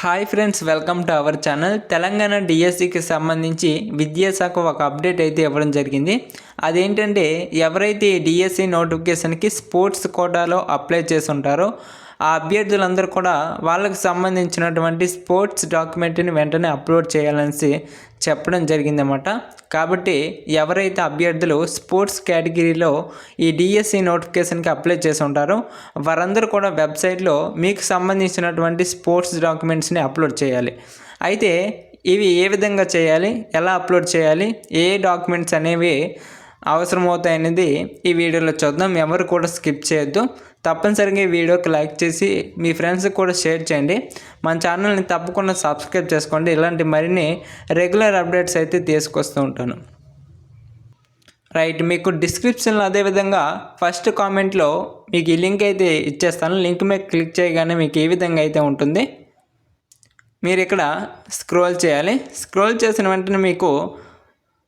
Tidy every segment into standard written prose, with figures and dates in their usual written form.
Hi friends, welcome to our channel. Telangana డిఎస్సికి సంబంధించి విద్యాశాఖ ఒక అప్డేట్ అయితే ఇవ్వడం జరిగింది. అదేంటంటే ఎవరైతే డిఎస్సి నోటిఫికేషన్కి స్పోర్ట్స్ కోటాలో అప్లై చేసి ఉంటారో ఆ అభ్యర్థులందరూ కూడా వాళ్ళకి సంబంధించినటువంటి స్పోర్ట్స్ డాక్యుమెంట్ని వెంటనే అప్లోడ్ చేయాలని చెప్పడం జరిగిందన్నమాట. కాబట్టి ఎవరైతే అభ్యర్థులు స్పోర్ట్స్ కేటగిరీలో ఈ డిఎస్సి నోటిఫికేషన్కి అప్లై చేసి ఉంటారో వారందరూ కూడా వెబ్సైట్లో మీకు సంబంధించినటువంటి స్పోర్ట్స్ డాక్యుమెంట్స్ని అప్లోడ్ చేయాలి. అయితే ఇవి ఏ విధంగా చేయాలి, ఎలా అప్లోడ్ చేయాలి, ఏ డాక్యుమెంట్స్ అనేవి అవసరమవుతాయనేది ఈ వీడియోలో చూద్దాం. ఎవరు కూడా స్కిప్ చేయొద్దు. తప్పనిసరిగా ఈ వీడియోకి లైక్ చేసి మీ ఫ్రెండ్స్కి కూడా షేర్ చేయండి. మన ఛానల్ని తప్పకుండా సబ్స్క్రైబ్ చేసుకోండి. ఇలాంటి మరిన్ని రెగ్యులర్ అప్డేట్స్ అయితే తీసుకొస్తూ ఉంటాను. రైట్, మీకు డిస్క్రిప్షన్లో అదేవిధంగా ఫస్ట్ కామెంట్లో మీకు ఈ లింక్ అయితే ఇచ్చేస్తాను. లింక్ మీద క్లిక్ చేయగానే మీకు ఏ విధంగా అయితే ఉంటుంది. మీరు ఇక్కడ స్క్రోల్ చేయాలి. స్క్రోల్ చేసిన వెంటనే మీకు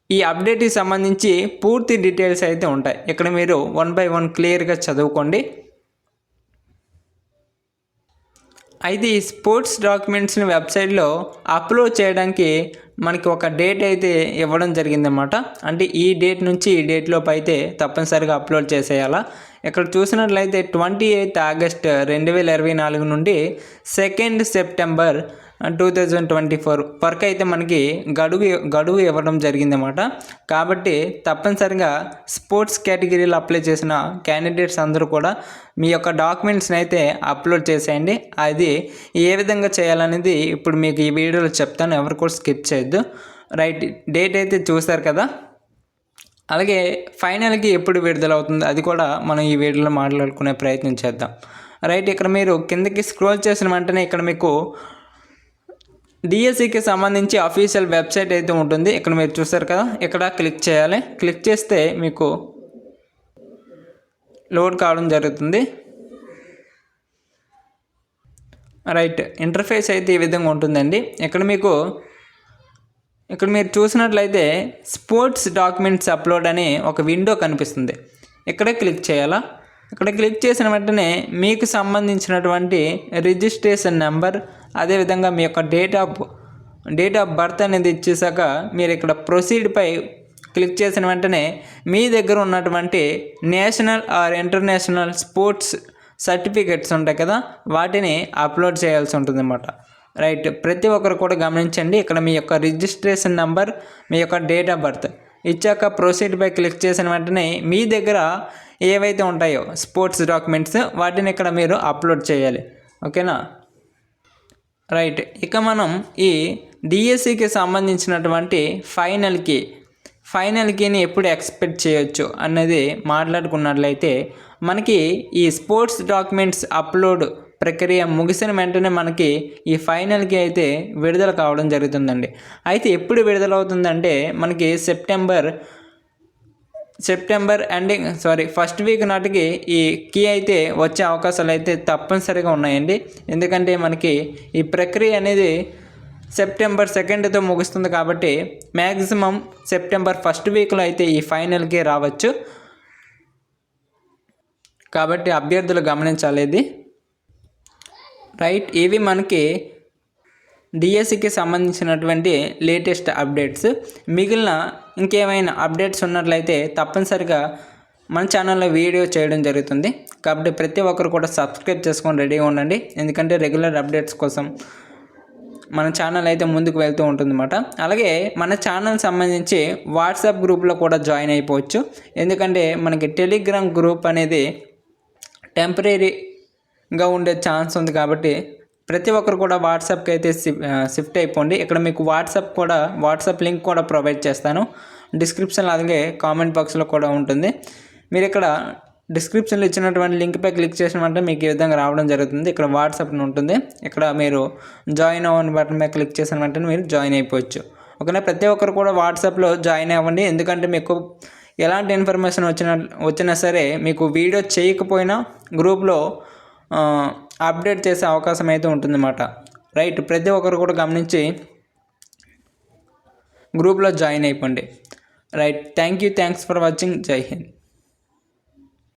ఈ అప్డేట్కి సంబంధించి పూర్తి డీటెయిల్స్ అయితే ఉంటాయి. ఇక్కడ మీరు 1 by 1 క్లియర్గా చదువుకోండి. అయితే ఈ స్పోర్ట్స్ డాక్యుమెంట్స్ని వెబ్సైట్లో అప్లోడ్ చేయడానికి మనకి ఒక డేట్ అయితే ఇవ్వడం జరిగిందన్నమాట. అంటే ఈ డేట్ నుంచి ఈ డేట్లోపు అయితే తప్పనిసరిగా అప్లోడ్ చేసేయాలా. ఇక్కడ చూసినట్లయితే 28 ఆగస్ట్ 2024 నుండి 2 సెప్టెంబర్ 2024 వరకు అయితే మనకి గడువు ఇవ్వడం జరిగిందన్నమాట. కాబట్టి తప్పనిసరిగా స్పోర్ట్స్ కేటగిరీలో అప్లై చేసిన క్యాండిడేట్స్ అందరూ కూడా మీ యొక్క డాక్యుమెంట్స్ని అయితే అప్లోడ్ చేసేయండి. అది ఏ విధంగా చేయాలనేది ఇప్పుడు మీకు ఈ వీడియోలో చెప్తాను. ఎవరు కూడా స్కిప్ చేయొద్దు. రైట్, డేట్ అయితే చూసారు కదా. అలాగే ఫైనల్కి ఎప్పుడు విడుదలవుతుంది అది కూడా మనం ఈ వీడియోలో మాట్లాడుకునే ప్రయత్నం చేద్దాం. రైట్, ఇక్కడ మీరు కిందకి స్క్రోల్ చేసిన వెంటనే ఇక్కడ మీకు డిఎస్సికి సంబంధించి అఫీషియల్ వెబ్సైట్ అయితే ఉంటుంది. ఇక్కడ మీరు చూసారు కదా, ఇక్కడ క్లిక్ చేయాలి. క్లిక్ చేస్తే మీకు లోడ్ కావడం జరుగుతుంది. రైట్, ఇంటర్ఫేస్ అయితే ఈ విధంగా ఉంటుందండి. ఇక్కడ మీరు చూసినట్లయితే స్పోర్ట్స్ డాక్యుమెంట్స్ అప్లోడ్ అని ఒక విండో కనిపిస్తుంది. ఇక్కడే క్లిక్ చేయాలా. ఇక్కడ క్లిక్ చేసిన వెంటనే మీకు సంబంధించినటువంటి రిజిస్ట్రేషన్ నెంబర్, అదేవిధంగా మీ యొక్క డేట్ ఆఫ్ బర్త్ అనేది ఇచ్చేసాక మీరు ఇక్కడ ప్రొసీడ్పై క్లిక్ చేసిన వెంటనే మీ దగ్గర ఉన్నటువంటి national are international sports certificates ఉంటాయి కదా, వాటిని అప్లోడ్ చేయాల్సి ఉంటుందన్నమాట. రైట్, ప్రతి ఒక్కరు కూడా గమనించండి. ఇక్కడ మీ యొక్క రిజిస్ట్రేషన్ నెంబర్, మీ యొక్క డేట్ ఆఫ్ బర్త్ ఇచ్చాక ప్రొసీడ్పై క్లిక్ చేసిన వెంటనే మీ దగ్గర ఏవైతే ఉంటాయో స్పోర్ట్స్ డాక్యుమెంట్స్ వాటిని ఇక్కడ మీరు అప్లోడ్ చేయాలి. ఓకేనా. రైట్, ఇక మనం ఈ డిఎస్సికి సంబంధించినటువంటి ఫైనల్ కీని ఎప్పుడు ఎక్స్పెక్ట్ చేయొచ్చు అన్నది మాట్లాడుకున్నట్లయితే మనకి ఈ స్పోర్ట్స్ డాక్యుమెంట్స్ అప్లోడ్ ప్రక్రియ ముగిసిన వెంటనే మనకి ఈ ఫైనల్కి అయితే విడుదల కావడం జరుగుతుందండి. అయితే ఎప్పుడు విడుదలవుతుందంటే మనకి సెప్టెంబర్ ఎండింగ్ ఫస్ట్ వీక్ నాటికి ఈ కీ అయితే వచ్చే అవకాశాలు అయితే తప్పనిసరిగా ఉన్నాయండి. ఎందుకంటే మనకి ఈ ప్రక్రియ అనేది సెప్టెంబర్ 2తో ముగుస్తుంది. కాబట్టి మ్యాక్సిమం సెప్టెంబర్ ఫస్ట్ వీక్లో అయితే ఈ ఫైనల్కి రావచ్చు. కాబట్టి అభ్యర్థులు గమనించాలి ఇది. రైట్, ఇవి మనకి డిఎస్సికి సంబంధించినటువంటి లేటెస్ట్ అప్డేట్స్. మిగిలిన ఇంకేమైనా అప్డేట్స్ ఉన్నట్లయితే తప్పనిసరిగా మన ఛానల్లో వీడియో చేయడం జరుగుతుంది. కాబట్టి ప్రతి ఒక్కరు కూడా సబ్స్క్రైబ్ చేసుకొని రెడీగా ఉండండి. ఎందుకంటే రెగ్యులర్ అప్డేట్స్ కోసం మన ఛానల్ అయితే ముందుకు వెళ్తూ ఉంటుందన్నమాట. అలాగే మన ఛానల్ సంబంధించి వాట్సాప్ గ్రూప్లో కూడా జాయిన్ అయిపోవచ్చు. ఎందుకంటే మనకి టెలిగ్రామ్ గ్రూప్ అనేది టెంపరీగా ఉండే ఛాన్స్ ఉంది. కాబట్టి ప్రతి ఒక్కరు కూడా వాట్సాప్కి అయితే షిఫ్ట్ అయిపోండి. ఇక్కడ మీకు వాట్సాప్ లింక్ కూడా ప్రొవైడ్ చేస్తాను డిస్క్రిప్షన్లో, అలాగే కామెంట్ బాక్స్లో కూడా ఉంటుంది. మీరు ఇక్కడ డిస్క్రిప్షన్లో ఇచ్చినటువంటి లింక్పై క్లిక్ చేసినమంటే మీకు ఈ విధంగా రావడం జరుగుతుంది. ఇక్కడ వాట్సాప్ ఉంటుంది. ఇక్కడ మీరు జాయిన్ అవ్వని బటన్ మీద క్లిక్ చేసిన వెంటనే మీరు జాయిన్ అయిపోవచ్చు. ఓకేనా. ప్రతి ఒక్కరు కూడా వాట్సాప్లో జాయిన్ అవ్వండి. ఎందుకంటే మీకు ఎలాంటి ఇన్ఫర్మేషన్ వచ్చినా సరే మీకు వీడియో చేయకపోయినా గ్రూప్లో అప్డేట్ చేసే అవకాశం అయితే ఉంటుందన్నమాట. రైట్, ప్రతి ఒక్కరు కూడా గమనించి గ్రూప్లో జాయిన్ అయిపోండి. Right, thanks for watching. జై హింద్.